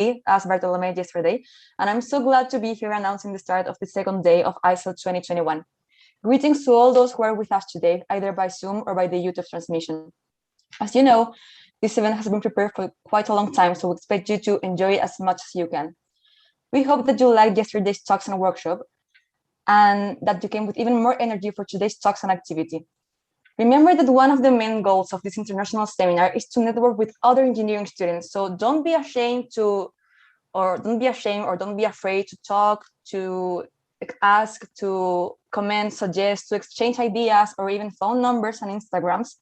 as Bartolome yesterday, and I'm so glad to be here announcing the start of the second day of ISEL 2021. Greetings to all those who are with us today, either by Zoom or by the YouTube transmission. As you know, this event has been prepared for quite a long time, so we expect you to enjoy it as much as you can. We hope that you liked yesterday's talks and workshop, and that you came with even more energy for today's talks and activity. Remember that one of the main goals of this international seminar is to network with other engineering students. So don't be ashamed or don't be afraid to talk, to ask, to comment, suggest, to exchange ideas, or even phone numbers and Instagrams.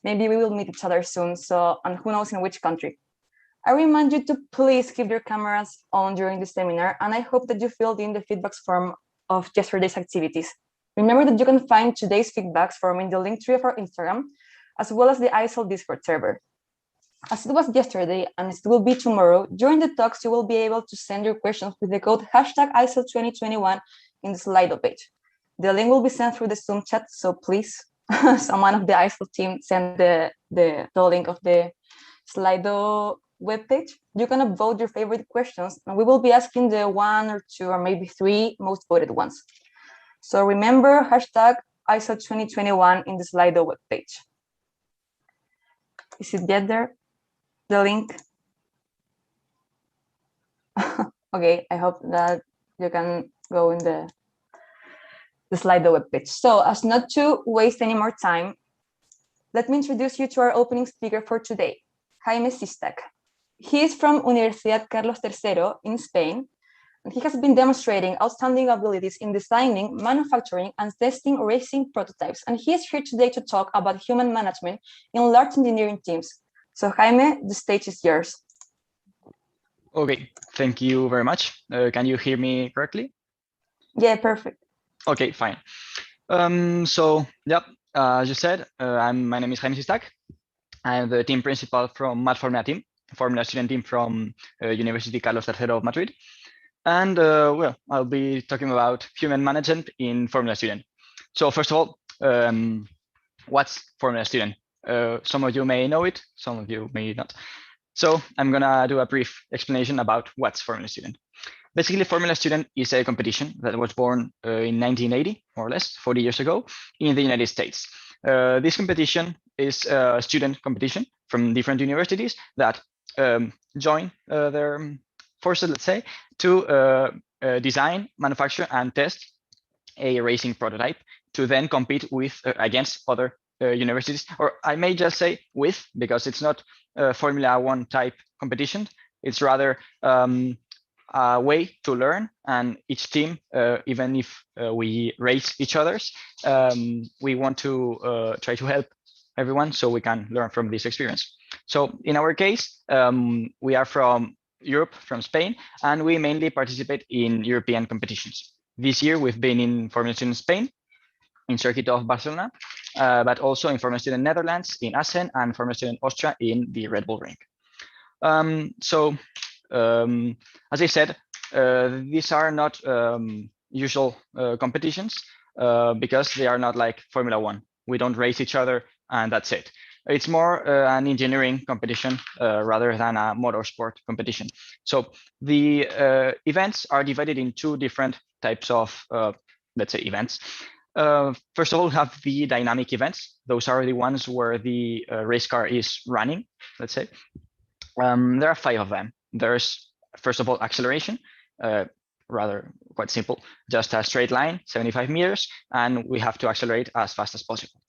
Maybe we will meet each other soon. So, and who knows in which country. I remind you to please keep your cameras on during the seminar, and I hope that you filled in the feedback form of yesterday's activities. Remember that you can find today's feedbacks form in the link tree of our Instagram, as well as the ISEL Discord server. As it was yesterday, and it will be tomorrow, during the talks, you will be able to send your questions with the code #ISEL2021 in the Slido page. The link will be sent through the Zoom chat, so please, someone of the ISEL team send the link of the Slido webpage. You can upvote your favorite questions, and we will be asking the 1 or 2 or maybe 3 most voted ones. So remember #ISEL2021 in the Slido webpage. Is it yet there? The link? Okay, I hope that you can go in the Slido webpage. So as not to waste any more time, let me introduce you to our opening speaker for today, Jaime Sistak. He is from Universidad Carlos III in Spain, and he has been demonstrating outstanding abilities in designing, manufacturing, and testing racing prototypes. And he is here today to talk about human management in large engineering teams. So Jaime, the stage is yours. Okay, thank you very much. Can you hear me correctly? Yeah, perfect. Okay, fine. As you said, my name is Jaime Sistak. I'm the team principal from Mad Formula team, Formula student team from University Carlos III of Madrid. And well, I'll be talking about human management in Formula Student. So first of all, what's Formula Student? Some of you may know it, some of you may not. So I'm gonna do a brief explanation about what's Formula Student. Basically, Formula Student is a competition that was born in 1980, more or less, 40 years ago, in the United States. This competition is a student competition from different universities that join their forces, let's say, to design, manufacture, and test a racing prototype to then compete with against other universities, or I may just say with, because it's not a Formula One type competition. It's rather a way to learn, and each team, even if we race each other's, we want to try to help everyone so we can learn from this experience. So in our case, we are from Europe, from Spain, and we mainly participate in European competitions. This year, we've been in Formula Student Spain, in Circuit of Barcelona, but also in Formula Student Netherlands, in Assen, and Formula Student Austria in the Red Bull Ring. As I said, these are not usual competitions because they are not like Formula One. We don't race each other and that's it. It's more an engineering competition rather than a motorsport competition. So the events are divided in 2 different types of, let's say, events. First of all, we have the dynamic events. Those are the ones where the race car is running, let's say. There are 5 of them. There's, first of all, acceleration, rather quite simple, just a straight line, 75 meters, and we have to accelerate as fast as possible.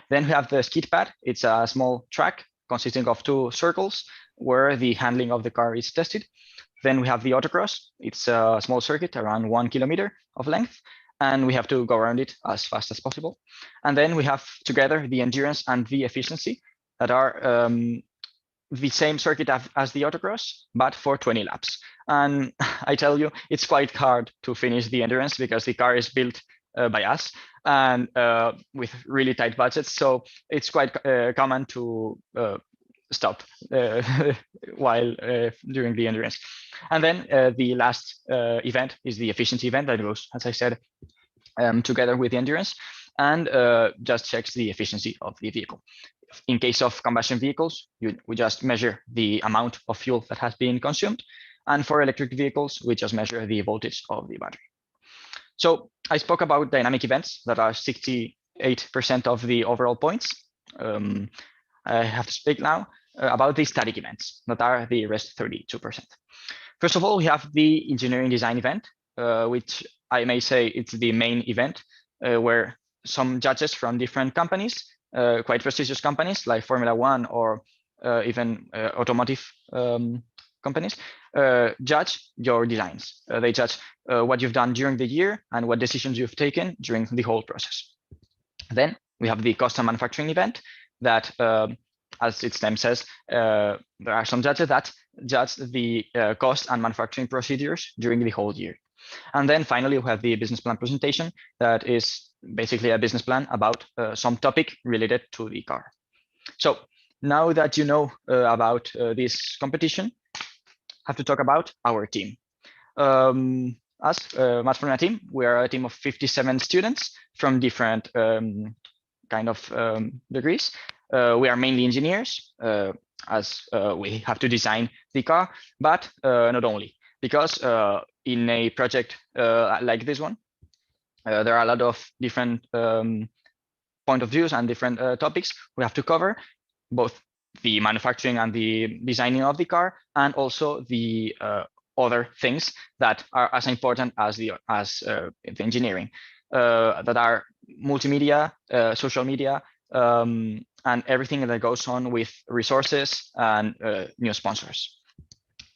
Then we have the skid pad. It's a small track consisting of 2 circles where the handling of the car is tested. Then we have the autocross. It's a small circuit around 1 kilometer of length, and we have to go around it as fast as possible. And then we have together the endurance and the efficiency that are the same circuit as the autocross, but for 20 laps. And I tell you, it's quite hard to finish the endurance because the car is built by us and with really tight budgets. So it's quite common to stop while during the endurance. And then the last event is the efficiency event that goes, as I said, together with the endurance and just checks the efficiency of the vehicle. In case of combustion vehicles, we just measure the amount of fuel that has been consumed. And for electric vehicles, we just measure the voltage of the battery. So I spoke about dynamic events that are 68% of the overall points. I have to speak now about the static events that are the rest 32%. First of all, we have the engineering design event, which I may say it's the main event where some judges from different companies, quite prestigious companies like Formula One or even automotive companies, judge your designs. They judge what you've done during the year and what decisions you've taken during the whole process. Then we have the custom manufacturing event that, as its name says, there are some judges that judge the cost and manufacturing procedures during the whole year. And then finally, we have the business plan presentation that is basically a business plan about some topic related to the car. So now that you know about this competition, I have to talk about our team. Us, Mass Formula team, we are a team of 57 students from different kind of degrees. We are mainly engineers, as we have to design the car, but not only, because in a project like this one, there are a lot of different point of views and different topics we have to cover, both the manufacturing and the designing of the car, and also the other things that are as important as the engineering, that are multimedia, social media, and everything that goes on with resources and new sponsors.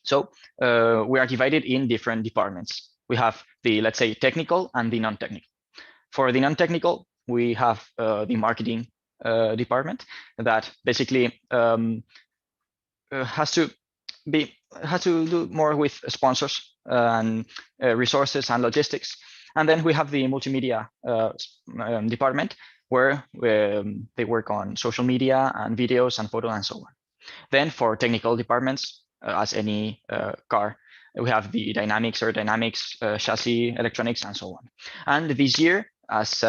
So we are divided in different departments. We have the, let's say, technical and the non-technical. For the non-technical, we have the marketing department that basically has to do more with sponsors and resources and logistics. And then we have the multimedia department where they work on social media and videos and photos and so on. Then for technical departments, as any car, we have the dynamics, aerodynamics, chassis, electronics, and so on. And this year, as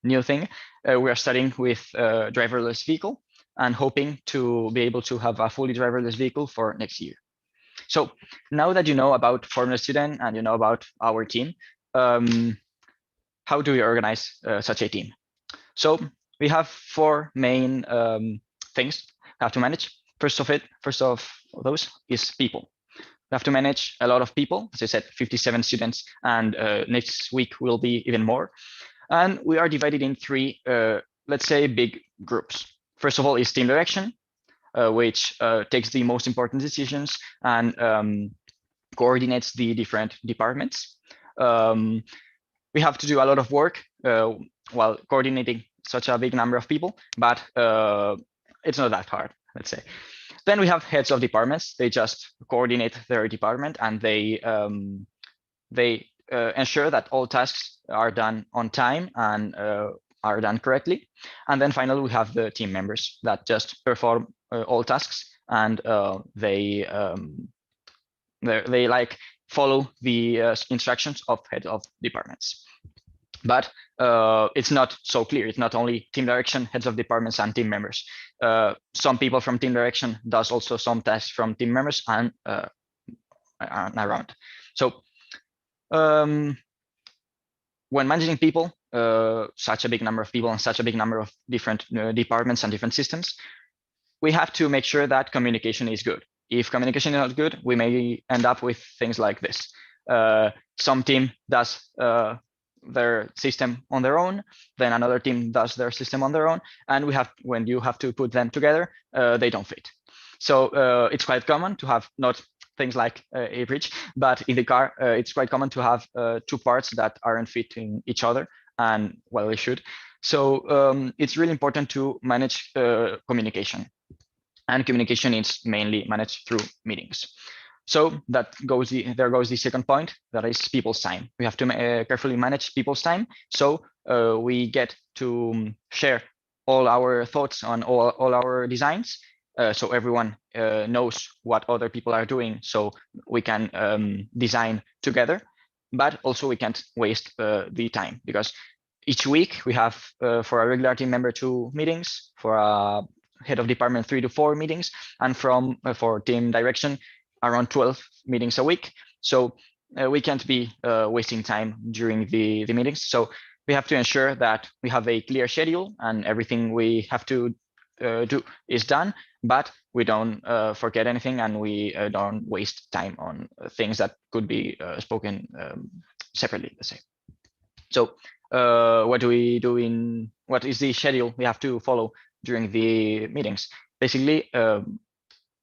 new thing, we are starting with driverless vehicle and hoping to be able to have a fully driverless vehicle for next year. So now that you know about Formula Student and you know about our team, how do we organize such a team? So we have four main things we have to manage. First of those is people. We have to manage a lot of people. As I said, 57 students, and next week will be even more. And we are divided in three, let's say, big groups. First of all is team direction, which takes the most important decisions and coordinates the different departments. We have to do a lot of work while coordinating such a big number of people, but it's not that hard, let's say. Then we have heads of departments. They just coordinate their department and they ensure that all tasks are done on time and are done correctly. And then finally, we have the team members that just perform all tasks and they like follow the instructions of head of departments. But it's not so clear. It's not only team direction, heads of departments, and team members. Some people from team direction does also some tasks from team members and around. So when managing people, such a big number of people and such a big number of different departments and different systems, we have to make sure that communication is good. If communication is not good, we may end up with things like this. Some team does their system on their own, then another team does their system on their own, and when you have to put them together, they don't fit. So it's quite common to have not things like a bridge, but in the car, it's quite common to have two parts that aren't fitting each other, and well, they should. So it's really important to manage communication, and communication is mainly managed through meetings. So there goes the second point, that is people's time. We have to carefully manage people's time, so we get to share all our thoughts on all our designs, so everyone knows what other people are doing, so we can design together, but also we can't waste the time, because each week we have for a regular team member 2 meetings, for a head of department 3 to 4 meetings, and for team direction around 12 meetings a week. So we can't be wasting time during the meetings. So we have to ensure that we have a clear schedule and everything we have to do is done, but we don't forget anything and we don't waste time on things that could be spoken separately, let's say. So what do we do what is the schedule we have to follow during the meetings? Basically,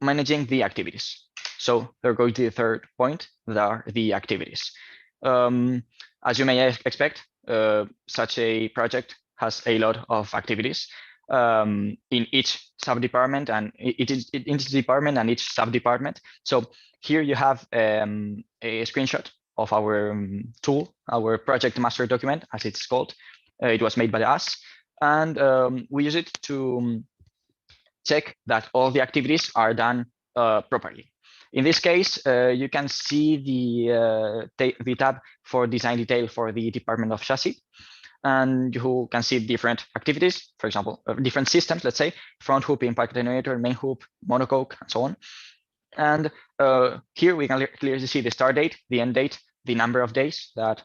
managing the activities. So there goes the third point, that are the activities. As you may expect, such a project has a lot of activities in each sub-department and each department and each sub-department. So here you have a screenshot of our tool, our project master document, as it's called. It was made by us, and we use it to check that all the activities are done properly. In this case, you can see the tab for design detail for the Department of Chassis, and you can see different activities, for example, different systems, let's say, front hoop, impact attenuator, main hoop, monocoque, and so on. And here we can clearly see the start date, the end date, the number of days that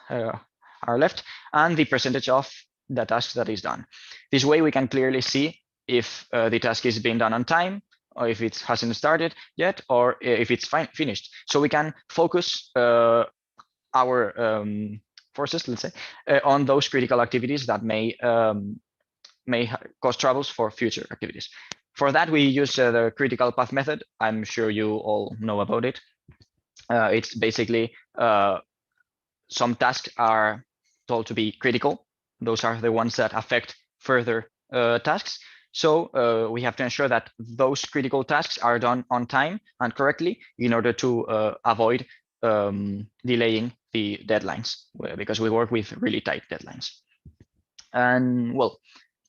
are left, and the percentage of the task that is done. This way we can clearly see if the task is being done on time, or if it hasn't started yet, or if it's finished. So we can focus our forces, let's say, on those critical activities that may cause troubles for future activities. For that, we use the critical path method. I'm sure you all know about it. It's basically some tasks are told to be critical. Those are the ones that affect further tasks. So we have to ensure that those critical tasks are done on time and correctly in order to avoid delaying the deadlines, because we work with really tight deadlines. And well,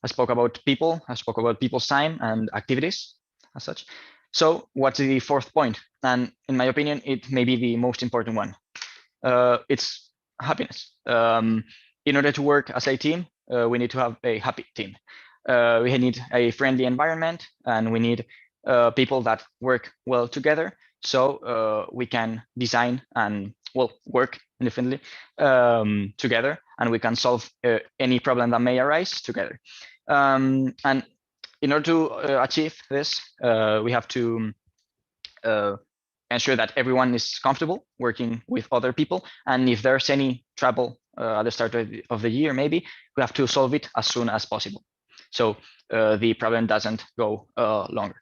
I spoke about people, I spoke about people's time and activities as such. So what's the fourth point? And in my opinion, it may be the most important one. It's happiness. In order to work as a team, we need to have a happy team. We need a friendly environment, and we need people that work well together, so we can design and work independently together, and we can solve any problem that may arise together. And in order to achieve this, we have to ensure that everyone is comfortable working with other people, and if there's any trouble at the start of the year, maybe we have to solve it as soon as possible, so the problem doesn't go longer.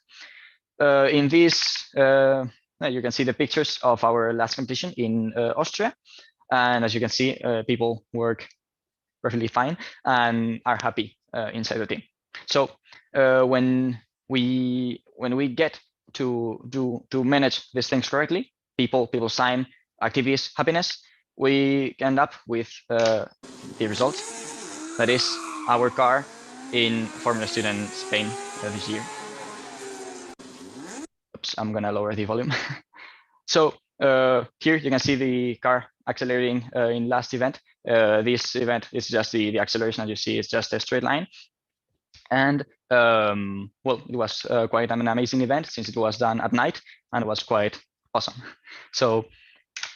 In this, you can see the pictures of our last competition in Austria, and as you can see, people work perfectly fine and are happy inside the team. So when we get to manage these things correctly, people's time, activities, happiness, we end up with the result, that is our car in Formula Student Spain this year. Oops, I'm gonna lower the volume. So here you can see the car accelerating in last event. This event is just the acceleration, as you see, it's just a straight line. And well, it was quite an amazing event since it was done at night and it was quite awesome. So,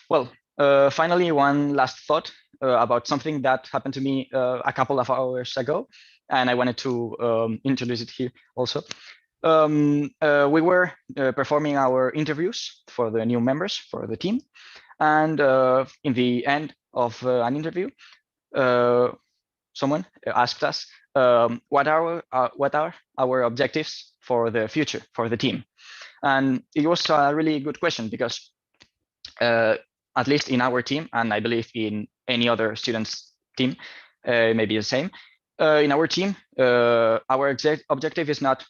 well, finally, one last thought about something that happened to me a couple of hours ago, and I wanted to introduce it here also. We were performing our interviews for the new members for the team, and in the end of an interview, someone asked us what are our objectives for the future for the team, and it was a really good question, because at least in our team, and I believe in any other students' team, maybe the same. In our team, our objective is not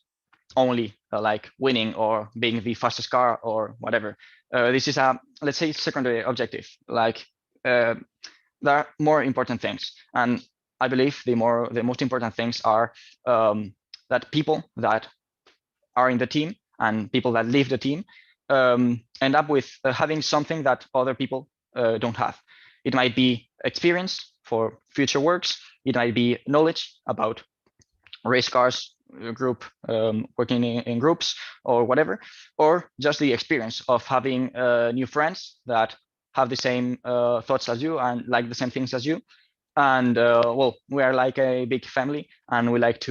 only like winning or being the fastest car or whatever. This is a, let's say, secondary objective. Like there are more important things, and I believe the most important things are that people that are in the team and people that leave the team end up with having something that other people don't have. It might be experience for future works. It might be knowledge about race cars, group, working in groups or whatever, or just the experience of having new friends that have the same thoughts as you and like the same things as you. And well, we are like a big family, and we like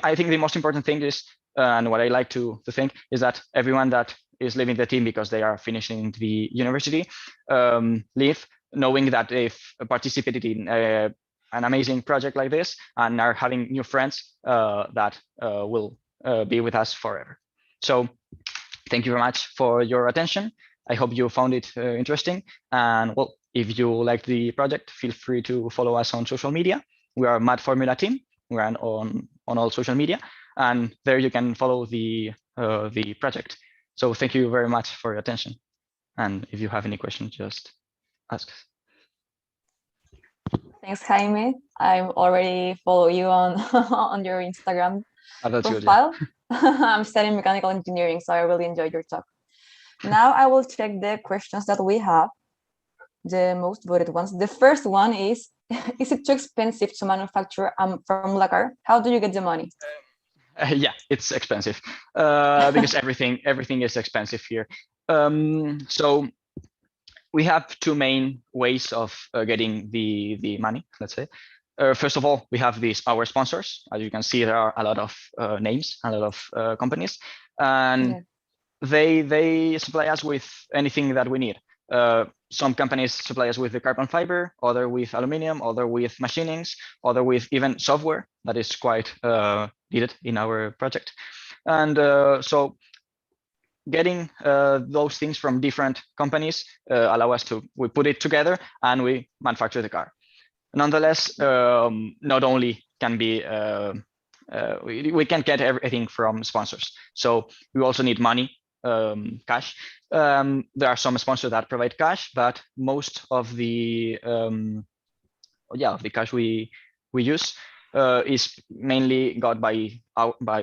I think the most important thing is, and what I like to think is that everyone that is leaving the team because they are finishing the university leave knowing that they've participated in an amazing project like this and are having new friends that will be with us forever. So thank you very much for your attention. I hope you found it interesting. And well, if you like the project, feel free to follow us on social media. We are Mad Formula Team. We're on all social media, and there you can follow the project. So thank you very much for your attention. And if you have any questions, just ask us. Thanks, Jaime. I already follow you on on your Instagram profile. Good, yeah. I'm studying mechanical engineering, so I really enjoyed your talk. Now I will check the questions that we have, the most voted ones. The first one is it too expensive to manufacture a Formula car? How do you get the money? Yeah, it's expensive because everything is expensive here. So we have two main ways of getting the money, let's say. First of all, we have our sponsors. As you can see, there are a lot of names, a lot of companies, and Yeah. they supply us with anything that we need. Some companies supply us with the carbon fiber, other with aluminum, other with machinings, other with even software that is quite needed in our project. And so getting those things from different companies allow us we put it together and we manufacture the car. Nonetheless, not only can be we can't get everything from sponsors, so we also need money, cash. There are some sponsors that provide cash, but most of the the cash we use is mainly got by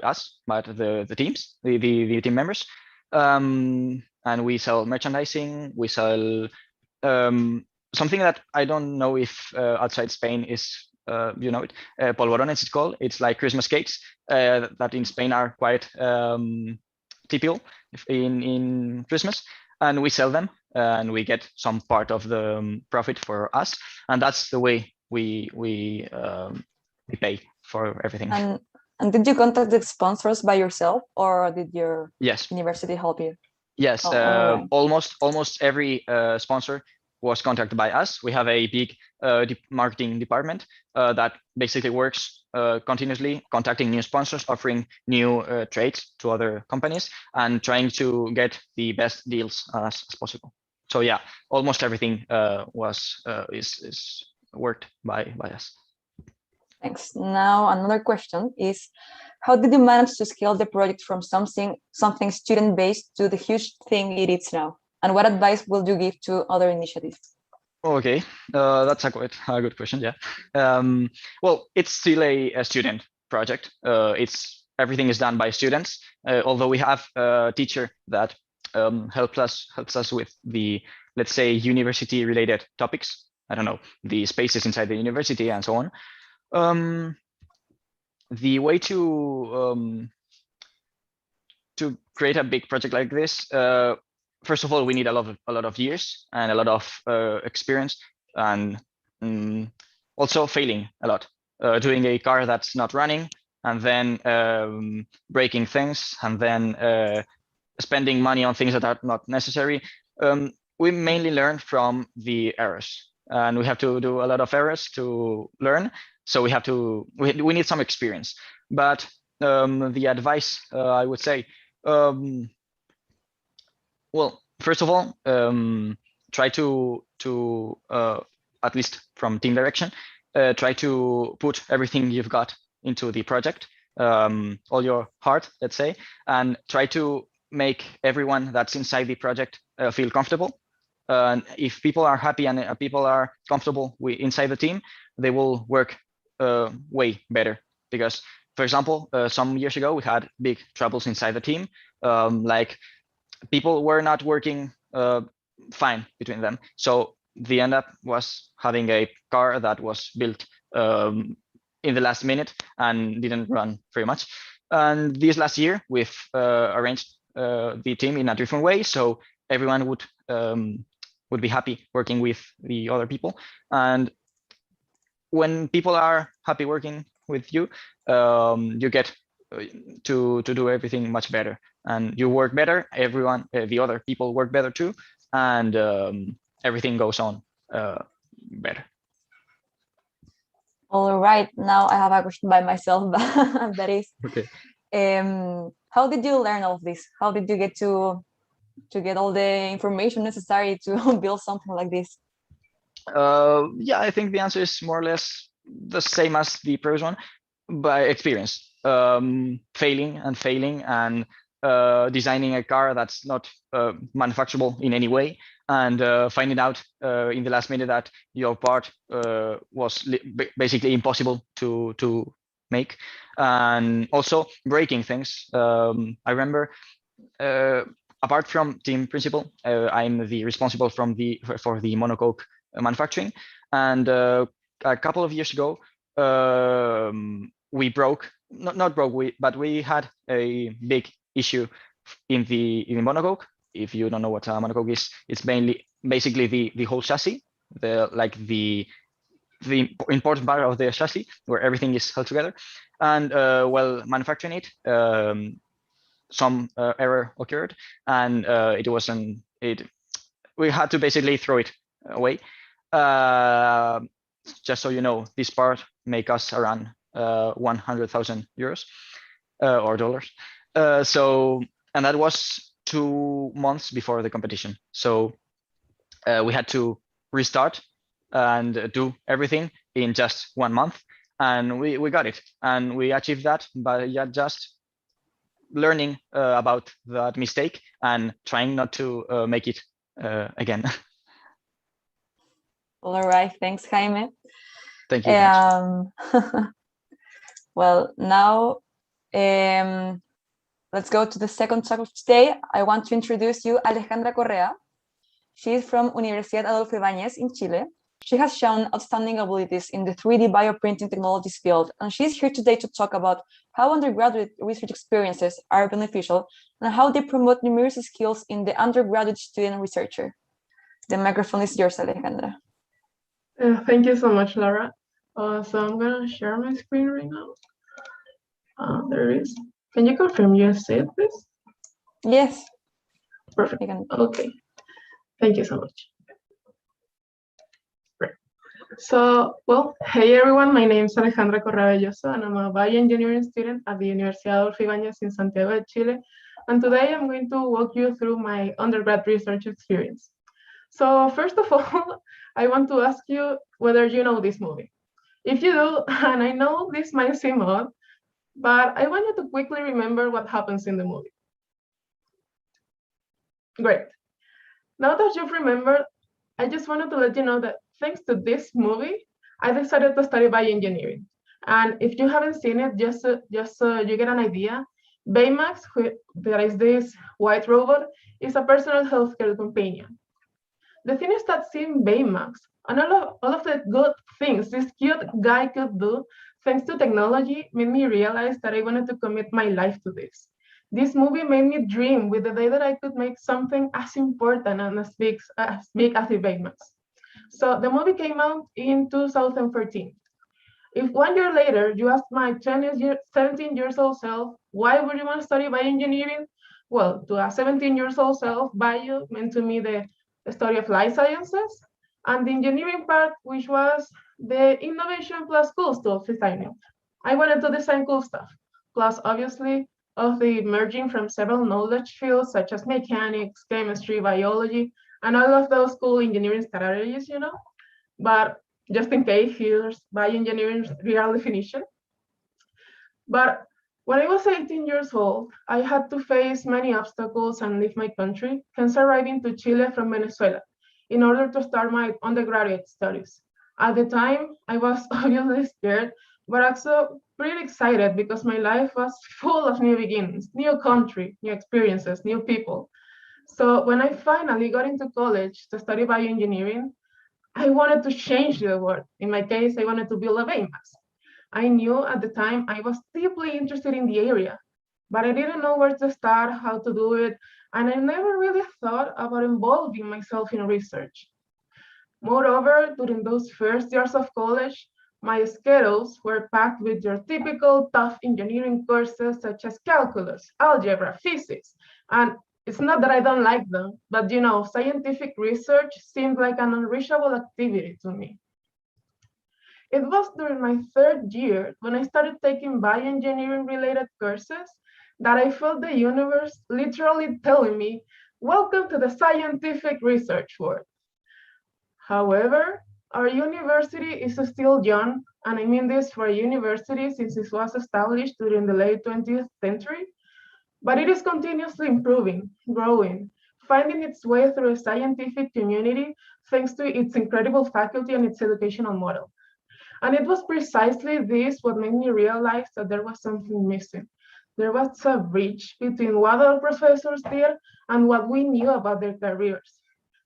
us, by the teams, the team members. And we sell merchandising, we sell something that I don't know if outside Spain is, you know it, polvorones it's called. It's like Christmas cakes that in Spain are quite typical in Christmas. And we sell them and we get some part of the profit for us. And that's the way we pay for everything. And did you contact the sponsors by yourself, or did your Yes. university help you? Yes, almost every sponsor was contacted by us. We have a big marketing department that basically works continuously contacting new sponsors, offering new trades to other companies, and trying to get the best deals as possible. So yeah, almost everything is worked by us. Thanks. Now another question is, how did you manage to scale the project from something student-based to the huge thing it is now? And what advice will you give to other initiatives? Okay, that's a good question. Yeah. Well, it's still a student project. Everything is done by students. Although we have a teacher that helps us with the, let's say, university-related topics. I don't know, the spaces inside the university and so on. The way to create a big project like this, first of all, we need a lot of years and a lot of experience, and also failing a lot, doing a car that's not running, and then breaking things, and then spending money on things that are not necessary. We mainly learn from the errors, and we have to do a lot of errors to learn. So we need some experience. But the advice I would say, well, first of all, try to at least from team direction, try to put everything you've got into the project, all your heart, let's say, and try to make everyone that's inside the project feel comfortable. If people are happy and people are comfortable inside the team, they will work way better. Because, for example, some years ago, we had big troubles inside the team. Like people were not working fine between them. So the end up was having a car that was built in the last minute and didn't run very much. And this last year, we've arranged the team in a different way, so everyone would be happy working with the other people. And when people are happy working with you, you get to do everything much better, and you work better. Everyone, the other people work better too, and everything goes on better. All right, now I have a question by myself. That is, okay. How did you learn all of this? How did you get to get all the information necessary to build something like this? Yeah, I think the answer is more or less the same as the previous one, by experience. Failing and designing a car that's not manufacturable in any way, and finding out in the last minute that your part was basically impossible to make, and also breaking things. I remember, apart from team principal, I'm the responsible for the monocoque manufacturing, and a couple of years ago, we broke, not broke, but we had a big issue in the monocoque. If you don't know what a monocoque is, it's basically the whole chassis, the important part of the chassis where everything is held together. And while manufacturing it, some error occurred, and we had to basically throw it away. Just so you know, this part make us around 100,000 euros or dollars. And that was 2 months before the competition. So we had to restart and do everything in just 1 month, and we got it, and we achieved that by just learning about that mistake and trying not to make it again. All right, thanks, Jaime. Thank you. Well, now let's go to the second talk of today. I want to introduce you Alejandra Correa. She's from Universidad Adolfo Ibáñez in Chile. She has shown outstanding abilities in the 3D bioprinting technologies field, and she's here today to talk about how undergraduate research experiences are beneficial and how they promote numeracy skills in the undergraduate student researcher. The microphone is yours, Alejandra. Thank you so much, Laura. So I'm gonna share my screen right now. There it is. Can you confirm you see it, please? Yes. Perfect. Okay. Thank you so much. Great. So, well, hey everyone, my name is Alejandra Correa Belloso, and I'm a bioengineering student at the Universidad Adolfo Ibáñez in Santiago de Chile. And today I'm going to walk you through my undergrad research experience. So first of all, I want to ask you whether you know this movie. If you do, and I know this might seem odd, but I want you to quickly remember what happens in the movie. Great. Now that you've remembered, I just wanted to let you know that thanks to this movie, I decided to study bioengineering. And if you haven't seen it, just so you get an idea, Baymax, that is this white robot, is a personal healthcare companion. The thing is that seeing Baymax and all of the good things this cute guy could do thanks to technology made me realize that I wanted to commit my life to this. This movie made me dream with the day that I could make something as important and as big as the Baymax. So the movie came out in 2014. If 1 year later you asked my 17 years old self, why would you want to study bioengineering? Well, to a 17 years old self, bio meant to me the story of life sciences, and the engineering part, which was the innovation plus cool stuff designing. I wanted to design cool stuff, plus obviously of the merging from several knowledge fields such as mechanics, chemistry, biology, and all of those cool engineering strategies, you know. But just in case, here's bioengineering's real definition. But when I was 18 years old, I had to face many obstacles and leave my country, hence arriving to Chile from Venezuela in order to start my undergraduate studies. At the time, I was obviously scared, but also pretty excited because my life was full of new beginnings, new country, new experiences, new people. So when I finally got into college to study bioengineering, I wanted to change the world. In my case, I wanted to build a Baymax. I knew at the time I was deeply interested in the area, but I didn't know where to start, how to do it, and I never really thought about involving myself in research. Moreover, during those first years of college, my schedules were packed with your typical tough engineering courses such as calculus, algebra, physics, and it's not that I don't like them, but scientific research seemed like an unreachable activity to me. It was during my third year when I started taking bioengineering related courses that I felt the universe literally telling me, welcome to the scientific research world. However, our university is still young, and I mean this for a university since it was established during the late 20th century, but it is continuously improving, growing, finding its way through a scientific community thanks to its incredible faculty and its educational model. And it was precisely this what made me realize that there was something missing. There was a bridge between what our professors did and what we knew about their careers.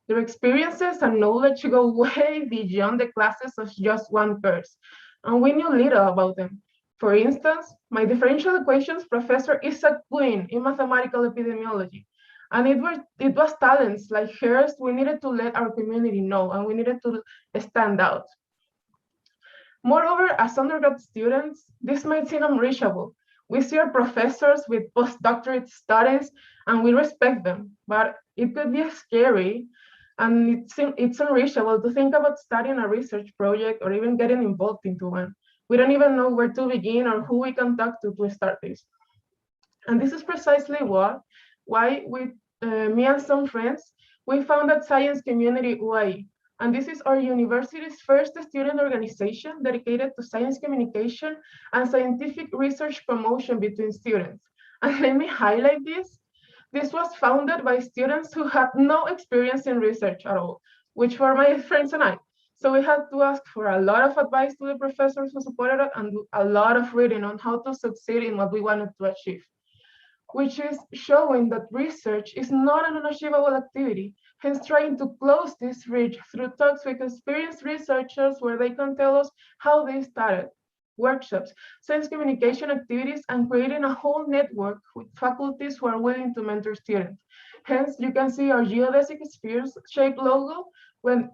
Their experiences and knowledge go way beyond the classes of just one course, and we knew little about them. For instance, my differential equations professor is a queen in mathematical epidemiology, and it was talents like hers we needed to let our community know, and we needed to stand out. Moreover, as undergrad students, this might seem unreachable. We see our professors with postdoctorate studies and we respect them, but it could be scary and it's unreachable to think about starting a research project or even getting involved into one. We don't even know where to begin or who we can talk to start this. And this is precisely why with me and some friends, we founded Science Community UAE. And this is our university's first student organization dedicated to science communication and scientific research promotion between students. And let me highlight this. This was founded by students who had no experience in research at all, which were my friends and I. So we had to ask for a lot of advice to the professors who supported it and do a lot of reading on how to succeed in what we wanted to achieve, which is showing that research is not an unachievable activity, hence trying to close this bridge through talks with experienced researchers where they can tell us how they started, workshops, science communication activities, and creating a whole network with faculties who are willing to mentor students. Hence, you can see our geodesic sphere-shaped logo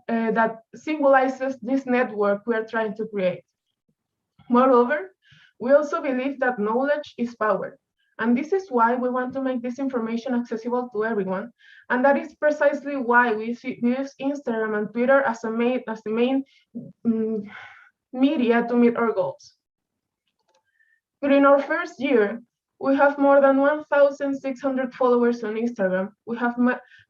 that symbolizes this network we are trying to create. Moreover, we also believe that knowledge is power. And this is why we want to make this information accessible to everyone. And that is precisely why we use Instagram and Twitter as the main media to meet our goals. During our first year, we have more than 1,600 followers on Instagram.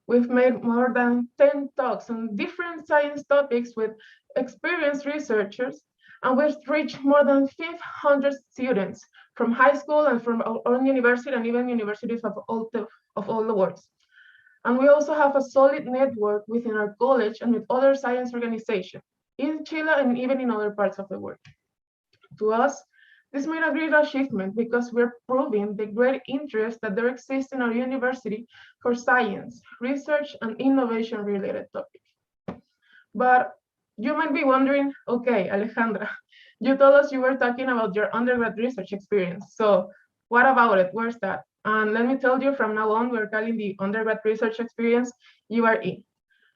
We've made more than 10 talks on different science topics with experienced researchers, and we've reached more than 500 students from high school and from our own university and even universities of all the world. And we also have a solid network within our college and with other science organizations in Chile and even in other parts of the world. To us, this made a great achievement because we're proving the great interest that there exists in our university for science, research, and innovation-related topics. But you might be wondering, okay, Alejandra, you told us you were talking about your undergrad research experience. So what about it? Where's that? And let me tell you, from now on, we're calling the undergrad research experience URE.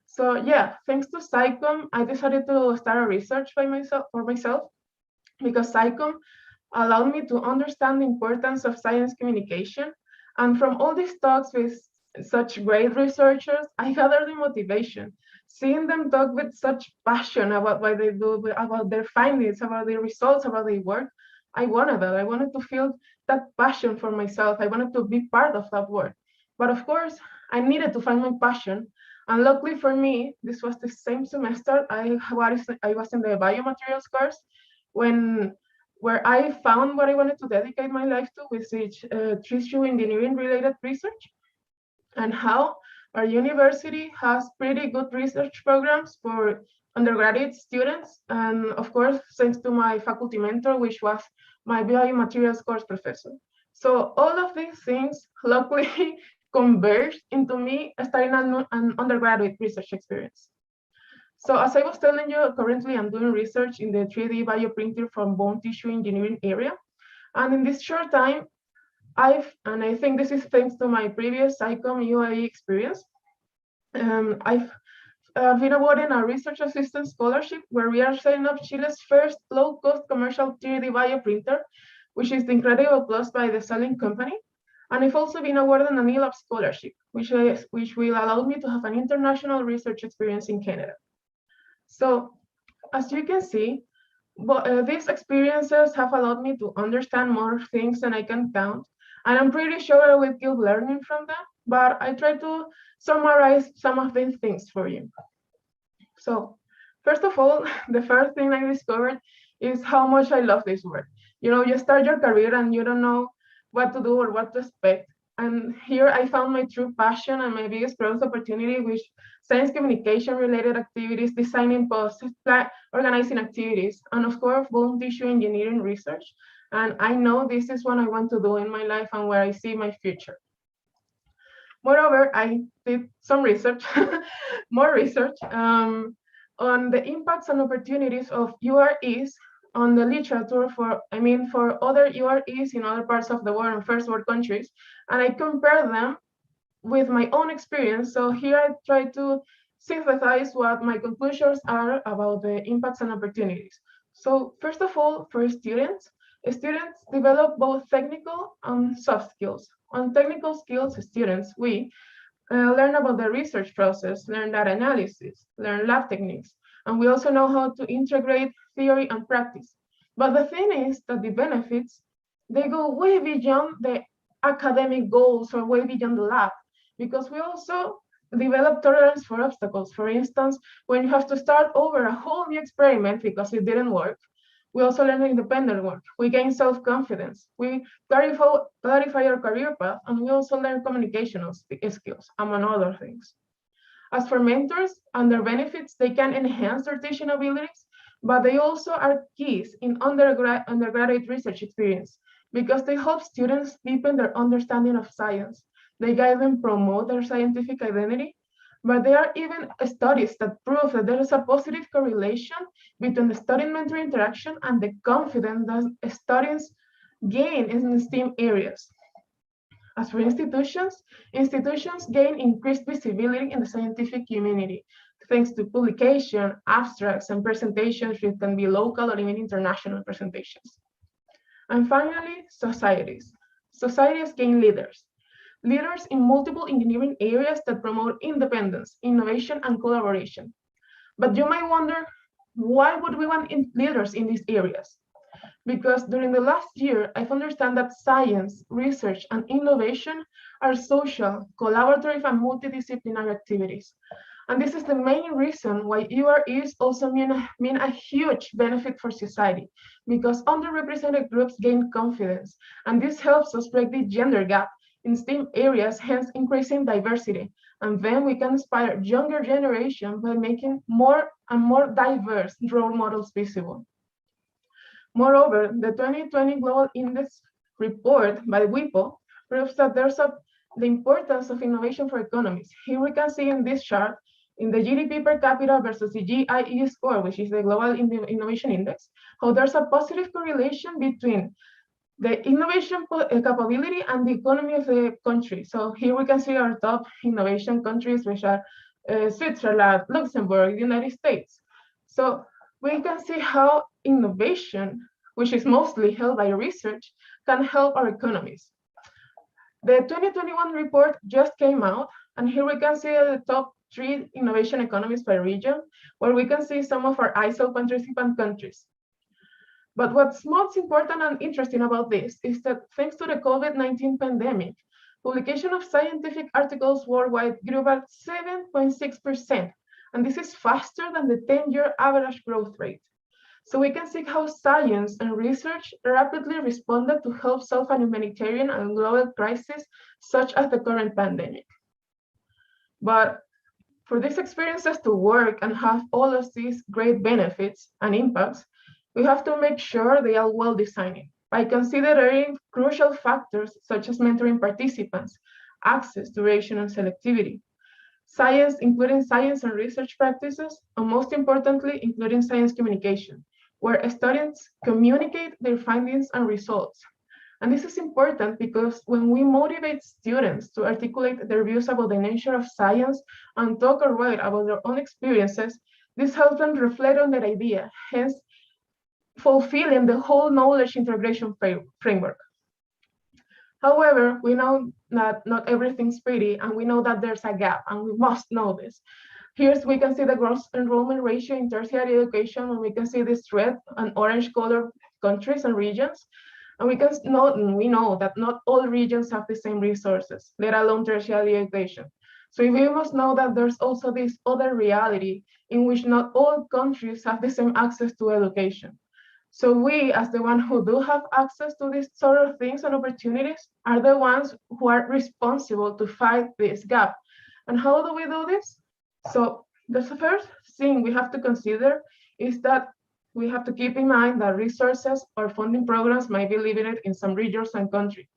So yeah, thanks to SciComm, I decided to start a research for myself because SciComm allowed me to understand the importance of science communication. And from all these talks with such great researchers, I gathered the motivation. Seeing them talk with such passion about what they do, about their findings, about their results, about their work, I wanted that. I wanted to feel that passion for myself. I wanted to be part of that work. But of course, I needed to find my passion. And luckily for me, this was the same semester I was in the biomaterials course where I found what I wanted to dedicate my life to, which is tissue engineering related research, and how our university has pretty good research programs for undergraduate students. And of course, thanks to my faculty mentor, which was my biomaterials course professor. So all of these things luckily converged into me starting an undergraduate research experience. So as I was telling you, currently I'm doing research in the 3D bioprinter from bone tissue engineering area. And in this short time, and I think this is thanks to my previous SciComm UAE experience, I've been awarded a research assistant scholarship where we are setting up Chile's first low-cost commercial 3D bioprinter, which is the Incredible Plus by the selling company. And I've also been awarded an ELAB scholarship, which will allow me to have an international research experience in Canada. So as you can see, these experiences have allowed me to understand more things than I can count. And I'm pretty sure I will keep learning from them, but I try to summarize some of these things for you. So first of all, the first thing I discovered is how much I love this work. You know, you start your career and you don't know what to do or what to expect. And here I found my true passion and my biggest growth opportunity, which science communication related activities, designing posts, organizing activities, and of course, bone tissue engineering research. And I know this is what I want to do in my life and where I see my future. Moreover, I did some research, more research on the impacts and opportunities of UREs on the literature for other UREs in other parts of the world and first world countries. And I compare them with my own experience. So here I try to synthesize what my conclusions are about the impacts and opportunities. So first of all, for students develop both technical and soft skills. On technical skills, students, we learn about the research process, learn data analysis, learn lab techniques, and we also know how to integrate theory and practice. But the thing is that the benefits, they go way beyond the academic goals or way beyond the lab, because we also develop tolerance for obstacles. For instance, when you have to start over a whole new experiment because it didn't work, we also learn independent work. We gain self-confidence. We clarify our career path, and we also learn communication skills, among other things. As for mentors and their benefits, they can enhance their teaching abilities, but they also are keys in undergraduate research experience because they help students deepen their understanding of science. They guide them promote their scientific identity, but there are even studies that prove that there is a positive correlation between the student-mentor interaction and the confidence that students gain in STEAM areas. As for institutions gain increased visibility in the scientific community, thanks to publication, abstracts, and presentations which can be local or even international presentations. And finally, societies. Societies gain leaders in multiple engineering areas that promote independence, innovation, and collaboration. But you might wonder, why would we want leaders in these areas? Because during the last year, I've understood that science, research, and innovation are social, collaborative, and multidisciplinary activities. And this is the main reason why UREs also mean a huge benefit for society, because underrepresented groups gain confidence, and this helps us break the gender gap in STEAM areas, hence increasing diversity. And then we can inspire younger generation by making more and more diverse role models visible. Moreover, the 2020 Global Index report by WIPO proves that there's the importance of innovation for economies. Here we can see in this chart, in the GDP per capita versus the GIE score, which is the Global Innovation Index, how there's a positive correlation between the innovation capability and the economy of the country. So here we can see our top innovation countries, which are Switzerland, Luxembourg, the United States. So we can see how innovation, which is mostly held by research, can help our economies. The 2021 report just came out, and here we can see the top 3 innovation economies by region, where we can see some of our ISEL participant countries. But what's most important and interesting about this is that thanks to the COVID-19 pandemic, publication of scientific articles worldwide grew by 7.6%, and this is faster than the 10-year average growth rate. So we can see how science and research rapidly responded to help solve a humanitarian and global crisis, such as the current pandemic. But for these experiences to work and have all of these great benefits and impacts, we have to make sure they are well designed by considering crucial factors such as mentoring participants, access, duration, and selectivity. Science, including science and research practices, and most importantly, including science communication, where students communicate their findings and results. And this is important because when we motivate students to articulate their views about the nature of science and talk or write about their own experiences, this helps them reflect on their idea, hence fulfilling the whole knowledge integration framework. However, we know that not everything's pretty, and we know that there's a gap, and we must know this. Here we can see the gross enrollment ratio in tertiary education, and we can see this red and orange color countries and regions. And we know that not all regions have the same resources, let alone tertiary education. So we must know that there's also this other reality in which not all countries have the same access to education. So we, as the ones who do have access to these sort of things and opportunities, are the ones who are responsible to fight this gap. And how do we do this? So the first thing we have to consider is that we have to keep in mind that resources or funding programs might be limited in some regions and countries.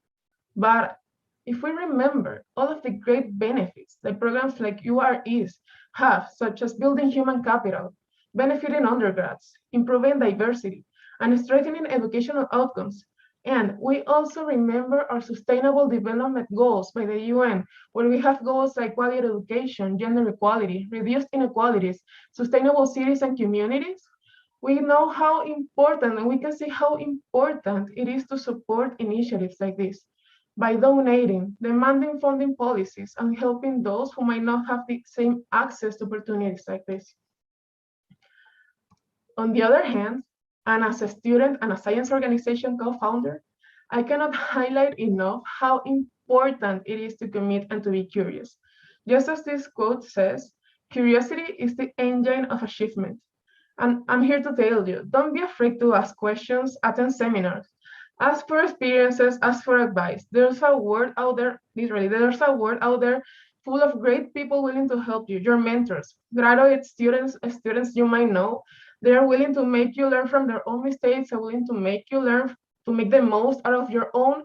But if we remember all of the great benefits that programs like UREs have, such as building human capital, benefiting undergrads, improving diversity, and strengthening educational outcomes. And we also remember our Sustainable Development Goals by the UN, where we have goals like quality education, gender equality, reduced inequalities, sustainable cities and communities. We know how important, and we can see how important it is to support initiatives like this by donating, demanding funding policies, and helping those who might not have the same access to opportunities like this. On the other hand, and as a student and a science organization co-founder, I cannot highlight enough how important it is to commit and to be curious. Just as this quote says, curiosity is the engine of achievement. And I'm here to tell you, don't be afraid to ask questions, attend seminars, ask for experiences, ask for advice. There's a world out there, literally, there's a world out there full of great people willing to help you, your mentors, graduate students you might know. They are willing to make you learn from their own mistakes, are willing to make you learn to make the most out of your own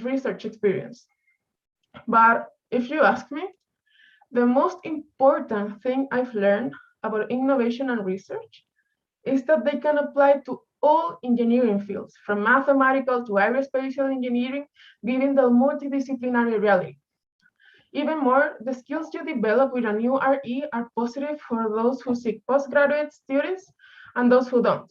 research experience. But if you ask me, the most important thing I've learned about innovation and research is that they can apply to all engineering fields, from mathematical to aerospatial engineering, given the multidisciplinary reality. Even more, the skills you develop with a new RE are positive for those who seek postgraduate students and those who don't.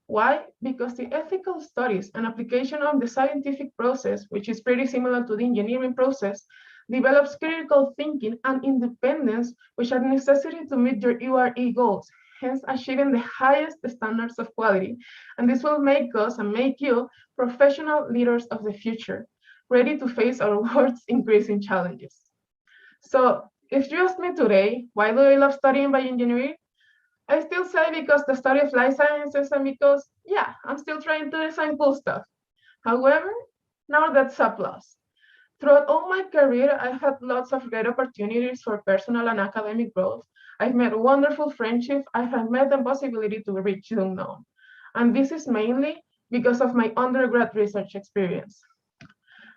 Why? Because the ethical studies and application of the scientific process, which is pretty similar to the engineering process, develops critical thinking and independence, which are necessary to meet your URE goals, hence achieving the highest standards of quality. And this will make us and make you professional leaders of the future, ready to face our world's increasing challenges. So if you ask me today, why do I love studying bioengineering? I still say because the study of life sciences and because, yeah, I'm still trying to design cool stuff. However, now that's a plus. Throughout all my career, I've had lots of great opportunities for personal and academic growth. I've made wonderful friendships. I have met the possibility to reach the unknown. And this is mainly because of my undergrad research experience.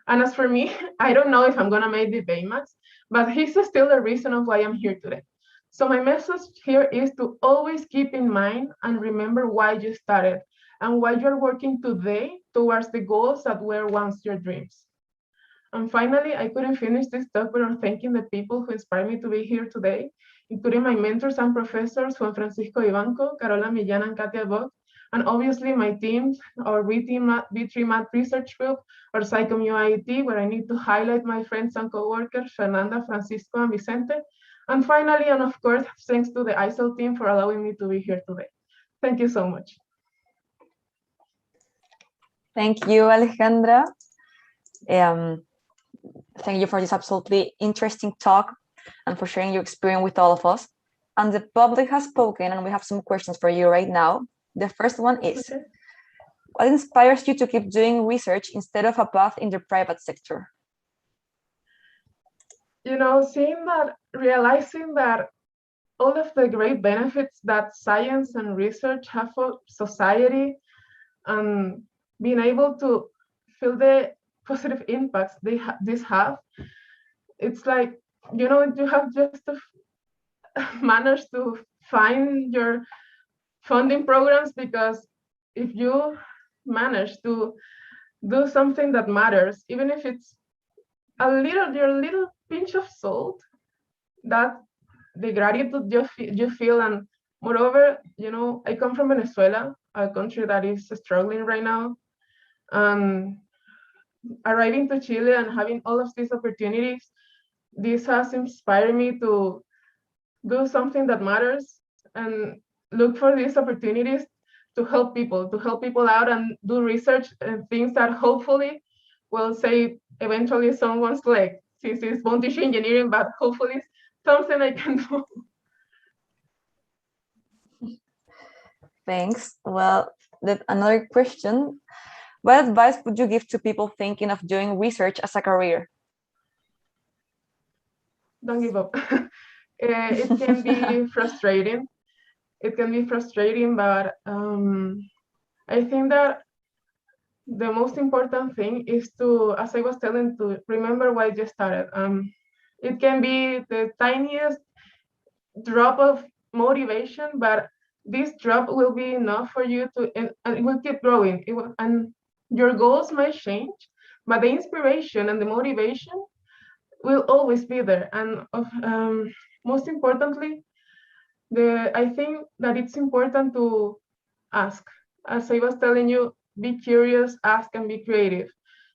And as for me, I don't know if I'm gonna make the Baymax, but he's still the reason of why I'm here today. So my message here is to always keep in mind and remember why you started and why you're working today towards the goals that were once your dreams. And finally, I couldn't finish this talk without thanking the people who inspired me to be here today, including my mentors and professors, Juan Francisco Ivanco, Carola Millán, and Katia Bock, and obviously my teams, our B3 Math Research Group, or PsychomU IET, where I need to highlight my friends and coworkers, Fernanda, Francisco, and Vicente. And finally, and of course, thanks to the ISEL team for allowing me to be here today. Thank you so much. Thank you, Alejandra. Thank you for this absolutely interesting talk and for sharing your experience with all of us. And the public has spoken, and we have some questions for you right now. The first one is, what inspires you to keep doing research instead of a path in the private sector? You know, realizing that all of the great benefits that science and research have for society, and being able to feel the positive impacts this have, it's like you have just to manage to find your funding programs, because if you manage to do something that matters, even if it's your little pinch of salt, that the gratitude you feel. And moreover, I come from Venezuela, a country that is struggling right now. And arriving to Chile and having all of these opportunities, this has inspired me to do something that matters and look for these opportunities to help people out and do research and things that hopefully will save eventually someone's leg, since it's bone tissue engineering, but hopefully something I can do. Thanks. Well, another question. What advice would you give to people thinking of doing research as a career? Don't give up. It can be frustrating. But I think that the most important thing is to, as I was telling, to remember why you started. It can be the tiniest drop of motivation, but this drop will be enough for you to, and it will keep growing. And your goals might change, but the inspiration and the motivation will always be there. And most importantly, I think that it's important to ask. As I was telling you, be curious, ask, and be creative.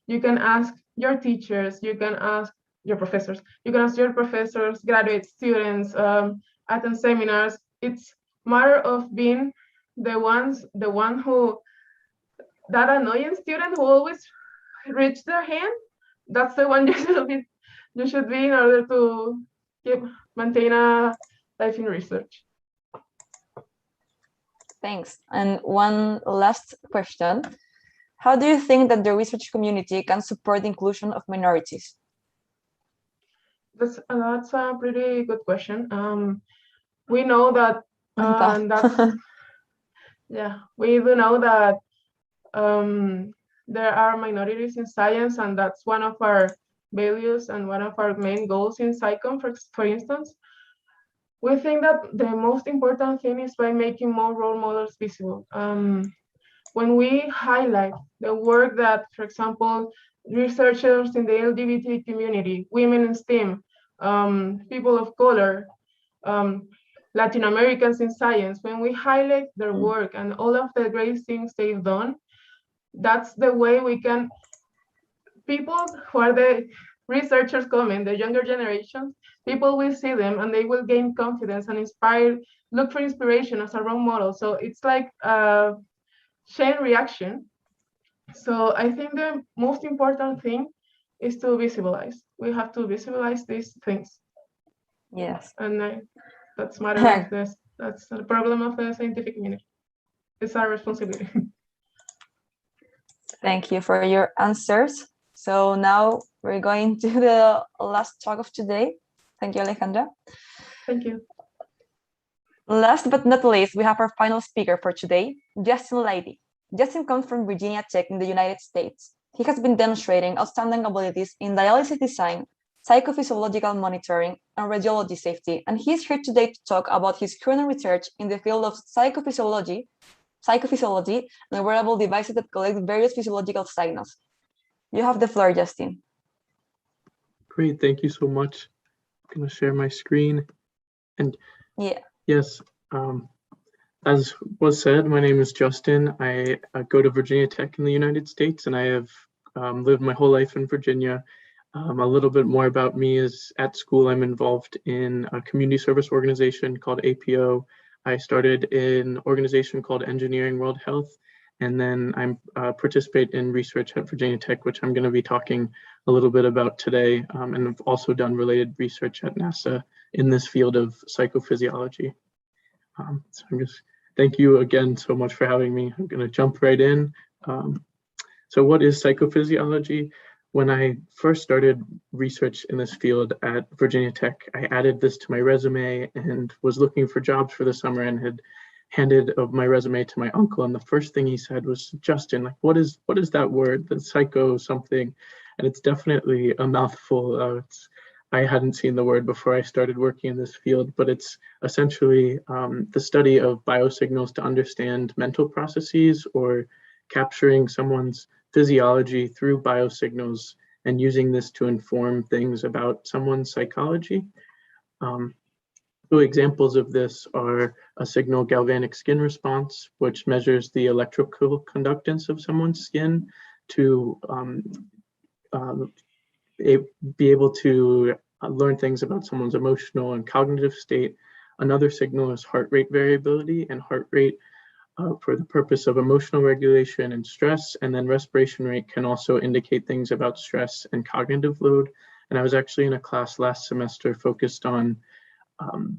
You can ask your teachers, you can ask your professors, graduate students, attend seminars. It's matter of being the one who, that annoying student who always reach their hand, that's the one you should be in order to maintain a life in research. Thanks. And one last question. How do you think that the research community can support the inclusion of minorities? That's a pretty good question. We know that, we do know that there are minorities in science, and that's one of our values and one of our main goals in Psychom, for instance. We think that the most important thing is by making more role models visible. When we highlight the work that, for example, researchers in the LGBT community, women in STEM, people of color, Latin Americans in science, when we highlight their work and all of the great things they've done, that's the way we can, people who are the researchers coming, the younger generations, people will see them and they will gain confidence and look for inspiration as a role model. So it's like a chain reaction. So I think the most important thing is to visualize. We have to visualize these things. Yes. And that's matter of this. That's the problem of the scientific community. It's our responsibility. Thank you for your answers. So now we're going to the last talk of today. Thank you, Alejandra. Thank you. Last but not least, we have our final speaker for today, Justin Leidy. Justin comes from Virginia Tech in the United States. He has been demonstrating outstanding abilities in dialysis design, psychophysiological monitoring, and radiology safety, and he's here today to talk about his current research in the field of psychophysiology, and wearable devices that collect various physiological signals. You have the floor, Justin. Great, thank you so much. I'm going to share my screen. And yes, as was said, my name is Justin. I go to Virginia Tech in the United States, and I have lived my whole life in Virginia. A little bit more about me is at school, I'm involved in a community service organization called APO. I started in an organization called Engineering World Health, and then I participate in research at Virginia Tech, which I'm going to be talking a little bit about today. And I've also done related research at NASA in this field of psychophysiology. So thank you again so much for having me. I'm going to jump right in. So what is psychophysiology? When I first started research in this field at Virginia Tech, I added this to my resume and was looking for jobs for the summer and had handed my resume to my uncle. And the first thing he said was, Justin, like, what is that word? The psycho something. And it's definitely a mouthful. I hadn't seen the word before I started working in this field, but it's essentially the study of biosignals to understand mental processes, or capturing someone's physiology through biosignals and using this to inform things about someone's psychology. So examples of this are a signal galvanic skin response, which measures the electrical conductance of someone's skin to be able to learn things about someone's emotional and cognitive state. Another signal is heart rate variability, and heart rate for the purpose of emotional regulation and stress, and then respiration rate can also indicate things about stress and cognitive load. And I was actually in a class last semester focused on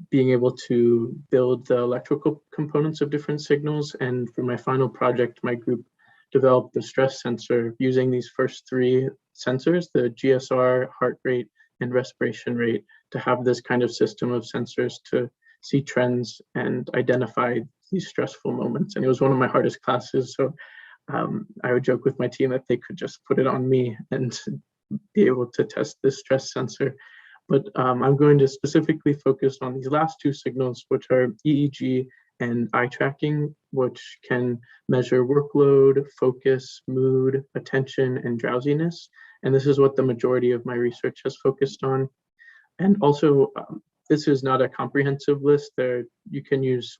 being able to build the electrical components of different signals. And for my final project, my group developed the stress sensor using these first three sensors, the GSR, heart rate, and respiration rate, to have this kind of system of sensors to see trends and identify these stressful moments. And it was one of my hardest classes. So I would joke with my team that they could just put it on me and be able to test this stress sensor. But I'm going to specifically focus on these last two signals, which are EEG and eye tracking, which can measure workload, focus, mood, attention, and drowsiness. And this is what the majority of my research has focused on. And also, this is not a comprehensive list. There, you can use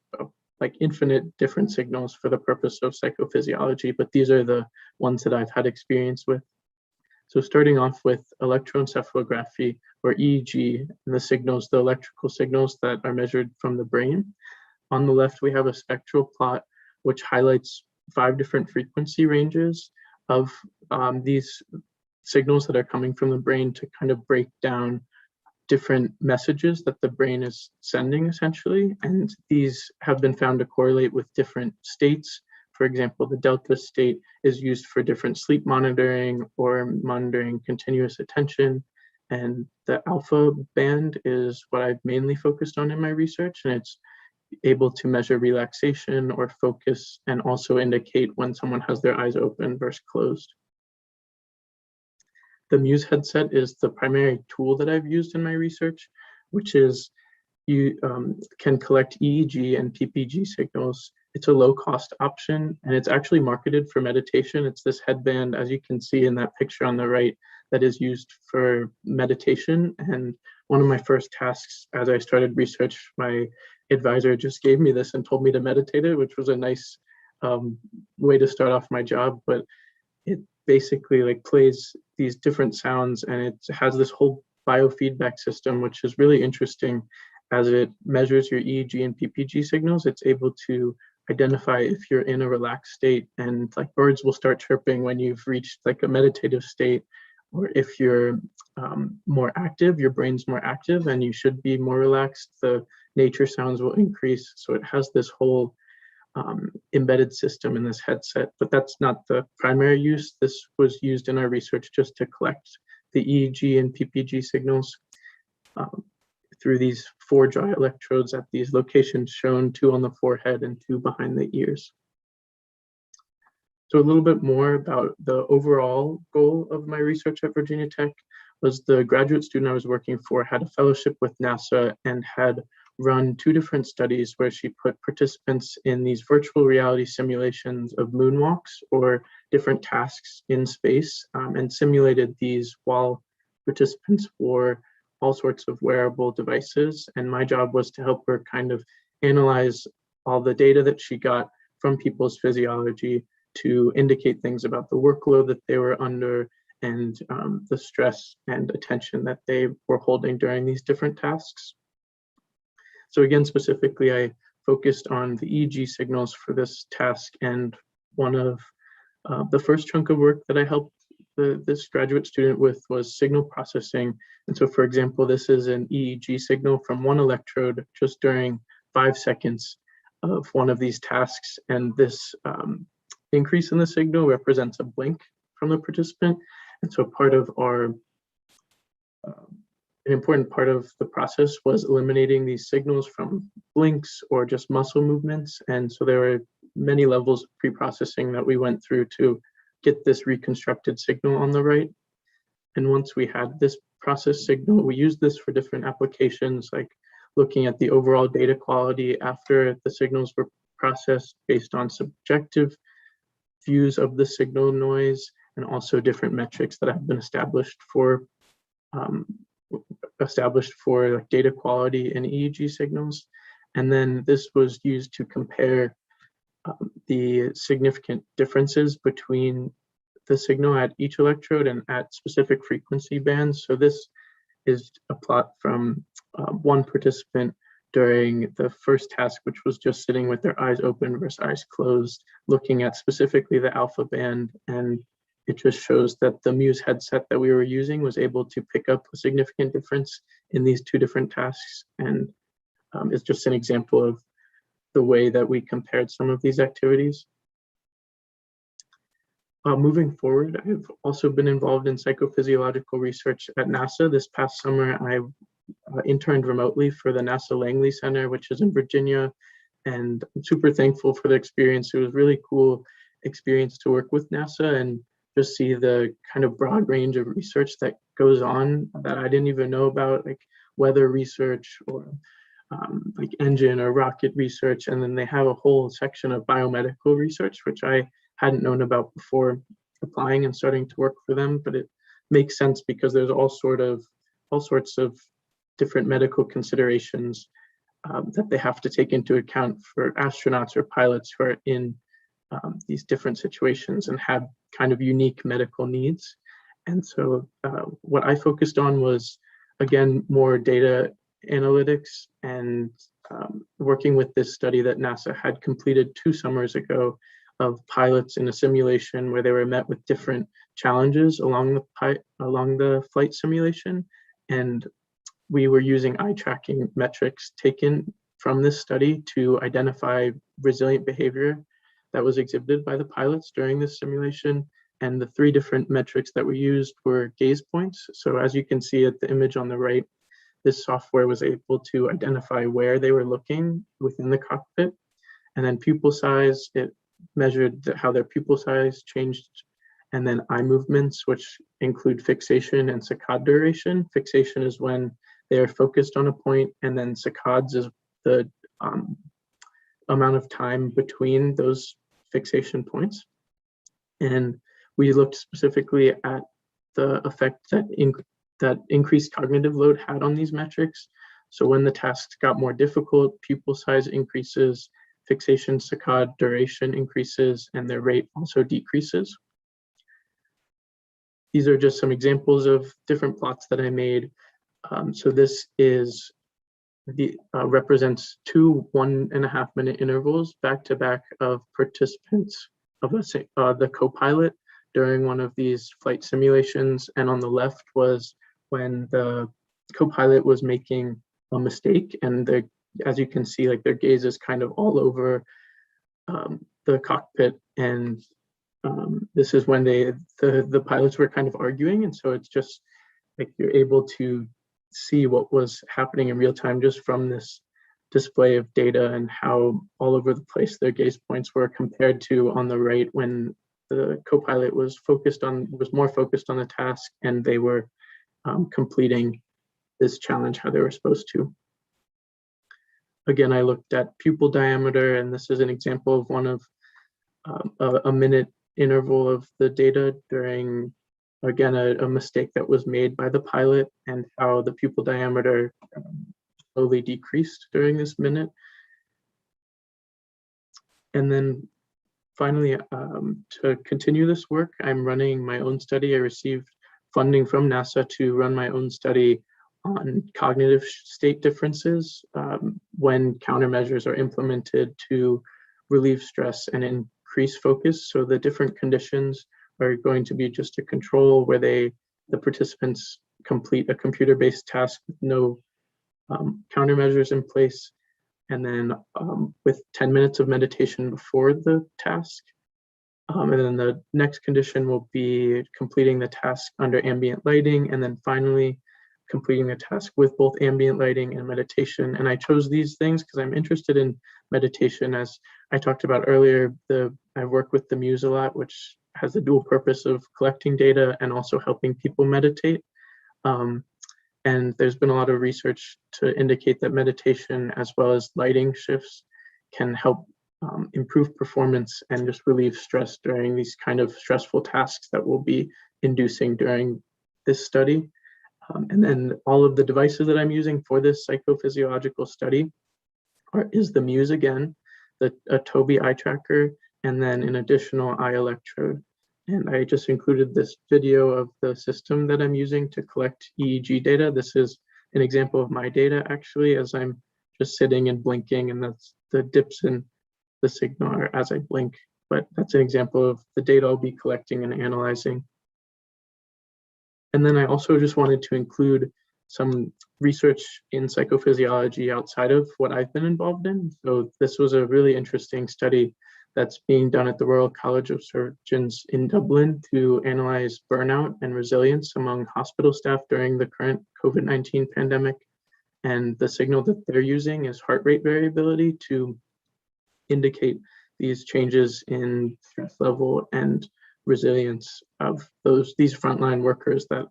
like infinite different signals for the purpose of psychophysiology, but these are the ones that I've had experience with. So starting off with electroencephalography, or EEG, and the signals, the electrical signals that are measured from the brain. On the left, we have a spectral plot which highlights 5 different frequency ranges of these signals that are coming from the brain to kind of break down different messages that the brain is sending, essentially. And these have been found to correlate with different states. For example, the delta state is used for different sleep monitoring or monitoring continuous attention. And the alpha band is what I've mainly focused on in my research. And it's able to measure relaxation or focus, and also indicate when someone has their eyes open versus closed. The Muse headset is the primary tool that I've used in my research, which is you can collect EEG and PPG signals. It's a low-cost option, and it's actually marketed for meditation. It's this headband, as you can see in that picture on the right, that is used for meditation. And one of my first tasks as I started research, my advisor just gave me this and told me to meditate it, which was a nice way to start off my job. But it basically like plays these different sounds, and it has this whole biofeedback system, which is really interesting. As it measures your EEG and PPG signals, it's able to identify if you're in a relaxed state, and like birds will start chirping when you've reached like a meditative state, or if you're more active, your brain's more active and you should be more relaxed, the nature sounds will increase. So it has this whole embedded system in this headset, but that's not the primary use. This was used in our research just to collect the EEG and PPG signals through these 4 dry electrodes at these locations shown, 2 on the forehead and 2 behind the ears. So a little bit more about the overall goal of my research at Virginia Tech was the graduate student I was working for had a fellowship with NASA and had run 2 different studies where she put participants in these virtual reality simulations of moonwalks or different tasks in space, and simulated these while participants wore all sorts of wearable devices. And my job was to help her kind of analyze all the data that she got from people's physiology to indicate things about the workload that they were under, and the stress and attention that they were holding during these different tasks. So again, specifically, I focused on the EEG signals for this task, and one of the first chunk of work that I helped this graduate student with was signal processing. And so, for example, this is an EEG signal from one electrode just during 5 seconds of one of these tasks, and this increase in the signal represents a blink from the participant. And so part of our an important part of the process was eliminating these signals from blinks or just muscle movements. And so there were many levels of pre-processing that we went through to get this reconstructed signal on the right. And once we had this process signal. We use this for different applications, like looking at the overall data quality after the signals were processed based on subjective views of the signal noise, and also different metrics that have been established for like data quality in EEG signals. And then this was used to compare the significant differences between the signal at each electrode and at specific frequency bands. So this is a plot from one participant during the first task, which was just sitting with their eyes open versus eyes closed, looking at specifically the alpha band. And it just shows that the Muse headset that we were using was able to pick up a significant difference in these two different tasks. And it's just an example of the way that we compared some of these activities. Moving forward, I've also been involved in psychophysiological research at NASA. This past summer, I interned remotely for the NASA Langley Center, which is in Virginia, and I'm super thankful for the experience. It was really cool experience to work with NASA and just see the kind of broad range of research that goes on that I didn't even know about, like weather research or like engine or rocket research. And then they have a whole section of biomedical research, which I hadn't known about before applying and starting to work for them. But it makes sense because there's all sorts of different medical considerations that they have to take into account for astronauts or pilots who are in these different situations and have kind of unique medical needs. And so what I focused on was, again, more data analytics and working with this study that NASA had completed 2 summers ago of pilots in a simulation where they were met with different challenges along the flight simulation. And we were using eye tracking metrics taken from this study to identify resilient behavior that was exhibited by the pilots during this simulation. And the 3 different metrics that we used were gaze points. So as you can see at the image on the right, this software was able to identify where they were looking within the cockpit. And then pupil size, it measured how their pupil size changed. And then eye movements, which include fixation and saccade duration. Fixation is when they are focused on a point, and then saccades is the amount of time between those fixation points. And we looked specifically at the effect that increased cognitive load had on these metrics. So when the tasks got more difficult, pupil size increases, fixation saccade duration increases, and their rate also decreases. These are just some examples of different plots that I made. So this is represents 2 1.5-minute intervals back to back of participants of the co-pilot during one of these flight simulations. And on the left was when the co-pilot was making a mistake, and as you can see, like their gaze is kind of all over the cockpit. And this is when the pilots were kind of arguing. And so it's just like you're able to see what was happening in real time just from this display of data and how all over the place their gaze points were, compared to on the right when the co-pilot was more focused on the task and they were completing this challenge how they were supposed to. Again, I looked at pupil diameter, and this is an example of one of a minute interval of the data during, again, a mistake that was made by the pilot, and how the pupil diameter slowly decreased during this minute. And then finally, to continue this work, I'm running my own study. I received funding from NASA to run my own study on cognitive state differences when countermeasures are implemented to relieve stress and increase focus. So the different conditions are going to be just a control where the participants complete a computer-based task with no countermeasures in place, and then with 10 minutes of meditation before the task. And then the next condition will be completing the task under ambient lighting, and then finally completing the task with both ambient lighting and meditation. And I chose these things because I'm interested in meditation. As I talked about earlier, I work with the Muse a lot, which has the dual purpose of collecting data and also helping people meditate. And there's been a lot of research to indicate that meditation as well as lighting shifts can help improve performance and just relieve stress during these kind of stressful tasks that we'll be inducing during this study. And then all of the devices that I'm using for this psychophysiological study is the Muse again, the Tobii eye tracker, and then an additional eye electrode. And I just included this video of the system that I'm using to collect EEG data. This is an example of my data actually, as I'm just sitting and blinking, and that's the dips in the signal as I blink. But that's an example of the data I'll be collecting and analyzing. And then I also just wanted to include some research in psychophysiology outside of what I've been involved in. So this was a really interesting study that's being done at the Royal College of Surgeons in Dublin to analyze burnout and resilience among hospital staff during the current COVID-19 pandemic. And the signal that they're using is heart rate variability to indicate these changes in stress level and resilience of these frontline workers that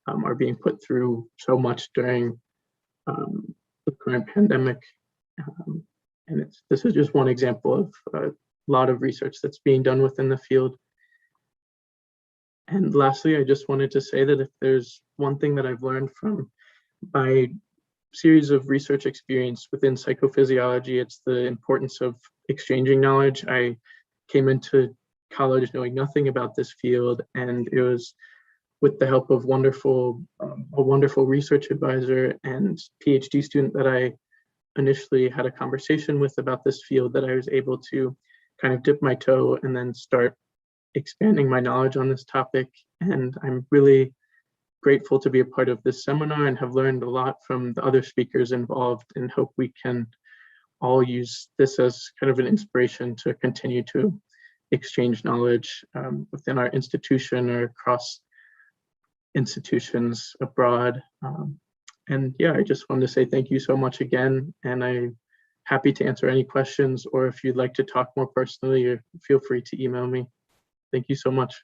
are being put through so much during the current pandemic. And this is just one example of a lot of research that's being done within the field. And lastly, I just wanted to say that if there's one thing that I've learned from my series of research experience within psychophysiology, it's the importance of exchanging knowledge. I came into college knowing nothing about this field, and it was with the help of a wonderful research advisor and PhD student that I initially had a conversation with about this field that I was able to kind of dip my toe and then start expanding my knowledge on this topic. And I'm really grateful to be a part of this seminar and have learned a lot from the other speakers involved, and hope we can all use this as kind of an inspiration to continue to exchange knowledge within our institution or across institutions abroad. And yeah, I just wanted to say thank you so much again, and I'm happy to answer any questions, or if you'd like to talk more personally, feel free to email me. Thank you so much.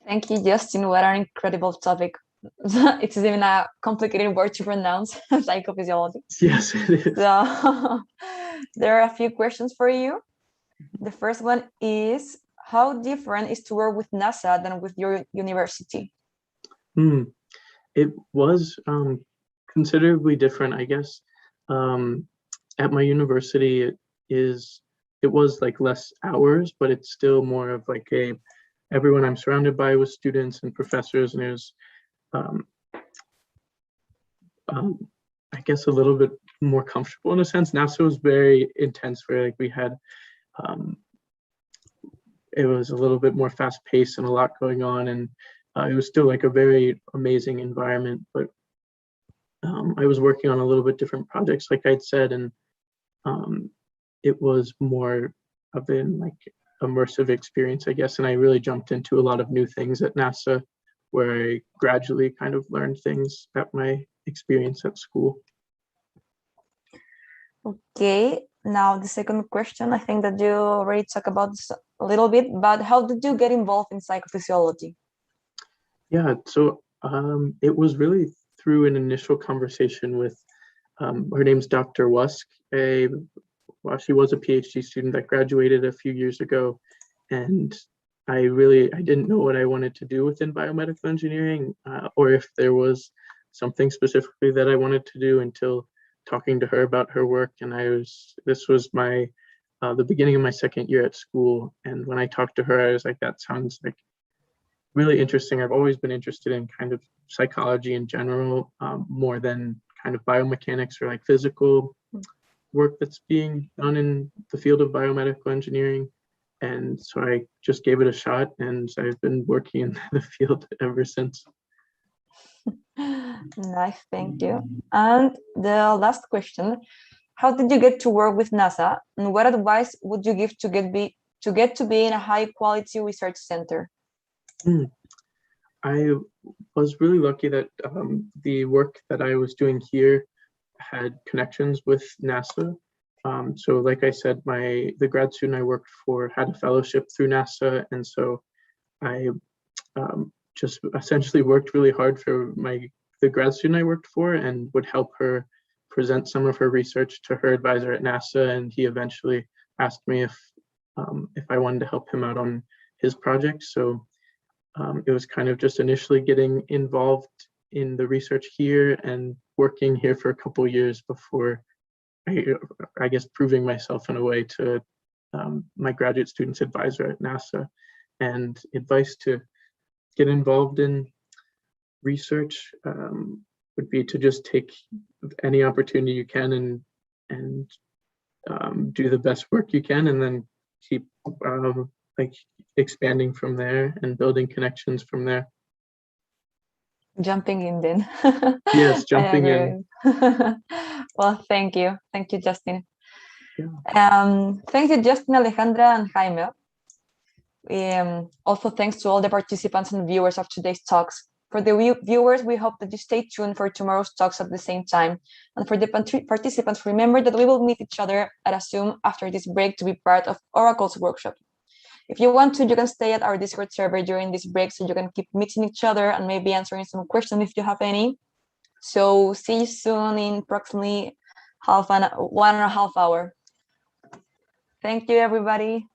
Thank you, Justin. What an incredible topic. It's even a complicated word to pronounce, psychophysiology. Yes, it is. So there are a few questions for you. The first one is, how different is to work with NASA than with your university? It was considerably different, I guess. At my university, it was like less hours, but it's still more of like everyone I'm surrounded by was students and professors, and it was I guess a little bit more comfortable in a sense. NASA was very intense, where like we had it was a little bit more fast paced and a lot going on, and it was still like a very amazing environment, but I was working on a little bit different projects, like I'd said, and it was more of an like immersive experience, I guess, and I really jumped into a lot of new things at NASA, where I gradually kind of learned things at my experience at school. Okay, now the second question, I think that you already talked about this a little bit, but how did you get involved in psychophysiology? Yeah, so it was really through an initial conversation with, her name's Dr. Wusk. She was a PhD student that graduated a few years ago, and I didn't know what I wanted to do within biomedical engineering, or if there was something specifically that I wanted to do until talking to her about her work. And this was the beginning of my second year at school. And when I talked to her, I was like, that sounds like really interesting. I've always been interested in kind of psychology in general, more than kind of biomechanics or like physical work that's being done in the field of biomedical engineering. And so I just gave it a shot, and I've been working in the field ever since. Nice, thank you. And the last question, how did you get to work with NASA, and what advice would you give to get to be in a high quality research center? I was really lucky that the work that I was doing here had connections with NASA. So like I said, the grad student I worked for had a fellowship through NASA, and so I just essentially worked really hard for my the grad student I worked for and would help her present some of her research to her advisor at NASA. And he eventually asked me if I wanted to help him out on his project. So it was kind of just initially getting involved in the research here and working here for a couple years before I guess proving myself in a way to my graduate students advisor at NASA. And advice to get involved in research would be to just take any opportunity you can and do the best work you can, and then keep like expanding from there and building connections from there. Jumping in then. Yes, jumping in. Well, thank you, Justin. Yeah. Thank you, Justin, Alejandra, and Jaime. Also, thanks to all the participants and viewers of today's talks. For the viewers, we hope that you stay tuned for tomorrow's talks at the same time. And for the participants, remember that we will meet each other at a Zoom after this break to be part of Oracle's workshop. If you want to, you can stay at our Discord server during this break so you can keep meeting each other and maybe answering some questions if you have any. So see you soon in approximately 1.5 hours. Thank you, everybody.